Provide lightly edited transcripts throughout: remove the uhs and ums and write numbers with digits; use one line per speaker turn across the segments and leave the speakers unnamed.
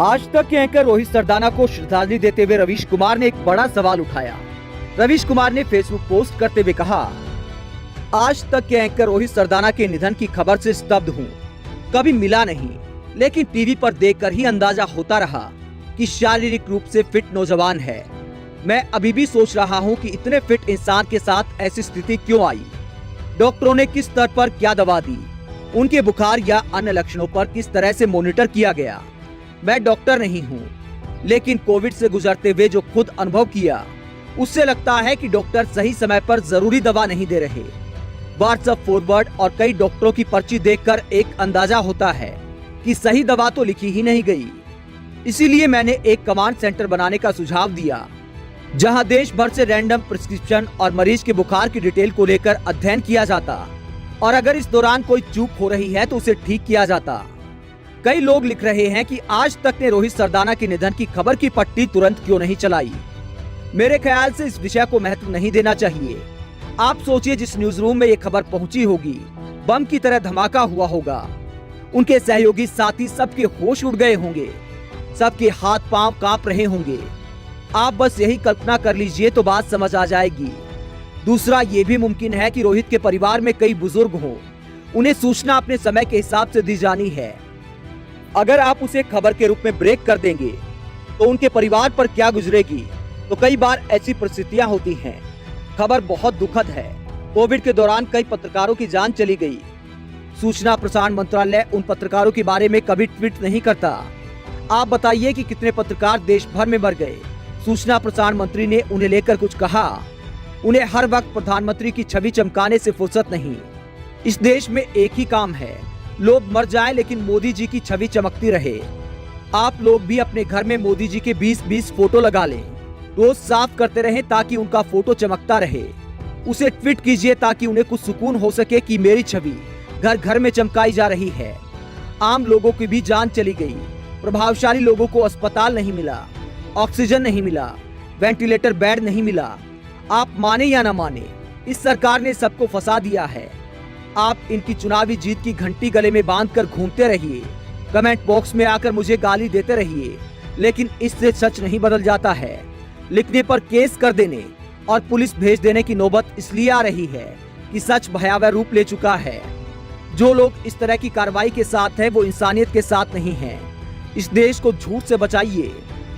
आज तक के एंकर रोहित सरदाना को श्रद्धांजलि देते हुए रवीश कुमार ने एक बड़ा सवाल उठाया। रवीश कुमार ने फेसबुक पोस्ट करते हुए कहा, आज तक के एंकर रोहित सरदाना के निधन की खबर से स्तब्ध हूँ। कभी मिला नहीं, लेकिन टीवी पर देखकर ही अंदाजा होता रहा कि शारीरिक रूप से फिट नौजवान है। मैं अभी भी सोच रहा हूँ कि इतने फिट इंसान के साथ ऐसी स्थिति क्यों आई। डॉक्टरों ने किस स्तर पर क्या दवा दी, उनके बुखार या अन्य लक्षणों पर किस तरह से मॉनिटर किया गया। मैं डॉक्टर नहीं हूँ, लेकिन कोविड से गुजरते हुए जो खुद अनुभव किया, उससे लगता है कि डॉक्टर सही समय पर जरूरी दवा नहीं दे रहे। व्हाट्सएप फॉरवर्ड और कई डॉक्टरों की पर्ची देखकर एक अंदाजा होता है कि सही दवा तो लिखी ही नहीं गई। इसीलिए मैंने एक कमांड सेंटर बनाने का सुझाव दिया, जहां देश भर से रैंडम प्रिस्क्रिप्शन और मरीज के बुखार की डिटेल को लेकर अध्ययन किया जाता और अगर इस दौरान कोई चूक हो रही है तो उसे ठीक किया जाता। कई लोग लिख रहे हैं कि आज तक ने रोहित सरदाना के निधन की खबर की पट्टी तुरंत क्यों नहीं चलाई। मेरे ख्याल से इस विषय को महत्व नहीं देना चाहिए। आप सोचिए, जिस न्यूज रूम में ये खबर पहुंची होगी, बम की तरह धमाका हुआ होगा। उनके सहयोगी साथी सबके होश उड़ गए होंगे, सबके हाथ पांव कांप रहे होंगे। आप बस यही कल्पना कर लीजिए तो बात समझ आ जाएगी। दूसरा, ये भी मुमकिन है कि रोहित के परिवार में कई बुजुर्ग हों, उन्हें सूचना अपने समय के हिसाब से दी जानी है। अगर आप उसे खबर के रूप में ब्रेक कर देंगे तो उनके परिवार पर क्या गुजरेगी। तो कई बार ऐसी परिस्थितियां होती हैं। खबर बहुत दुखद है। कोविड के दौरान कई पत्रकारों की जान चली गई। सूचना प्रसारण मंत्रालय उन पत्रकारों के बारे में कभी ट्वीट नहीं करता। आप बताइए कि कितने पत्रकार देश भर में मर गए। सूचना प्रसारण मंत्री ने उन्हें लेकर कुछ कहा। उन्हें हर वक्त प्रधानमंत्री की छवि चमकाने से फुर्सत नहीं। इस देश में एक ही काम है, लोग मर जाएं लेकिन मोदी जी की छवि चमकती रहे। आप लोग भी अपने घर में मोदी जी के 20-20 फोटो लगा लें। रोज साफ करते रहें ताकि उनका फोटो चमकता रहे। उसे ट्वीट कीजिए ताकि उन्हें कुछ सुकून हो सके कि मेरी छवि घर घर में चमकाई जा रही है। आम लोगों की भी जान चली गई। प्रभावशाली लोगों को अस्पताल नहीं मिला, ऑक्सीजन नहीं मिला, वेंटिलेटर बेड नहीं मिला। आप माने या न माने, इस सरकार ने सबको फंसा दिया है। आप इनकी चुनावी जीत की घंटी गले में बांधकर घूमते रहिए, कमेंट बॉक्स में आकर मुझे गाली देते रहिए, लेकिन इससे सच नहीं बदल जाता है। लिखने पर केस कर देने और पुलिस भेज देने की नौबत इसलिए आ रही है कि सच भयावह रूप ले चुका है। जो लोग इस तरह की कार्रवाई के साथ हैं, वो इंसानियत के साथ नहीं हैं। इस देश को झूठ से बचाइए,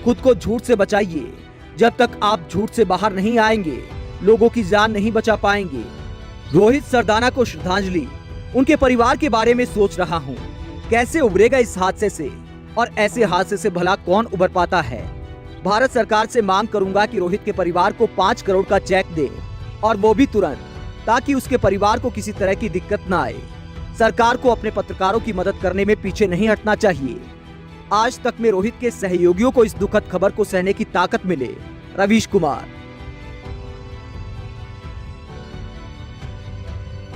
खुद को झूठ से बचाइए। जब तक आप झूठ से बाहर नहीं आएंगे, लोगों की जान नहीं बचा पाएंगे। रोहित सरदाना को श्रद्धांजलि। उनके परिवार के बारे में सोच रहा हूँ, कैसे उभरेगा इस हादसे से, और ऐसे हादसे से भला कौन उभर पाता है। भारत सरकार से मांग करूंगा कि रोहित के परिवार को 5 करोड़ का चेक दे, और वो भी तुरंत, ताकि उसके परिवार को किसी तरह की दिक्कत न आए। सरकार को अपने पत्रकारों की मदद करने में पीछे नहीं हटना चाहिए। आज तक में रोहित के सहयोगियों को इस दुखद खबर को सहने की ताकत मिले। रवीश कुमार।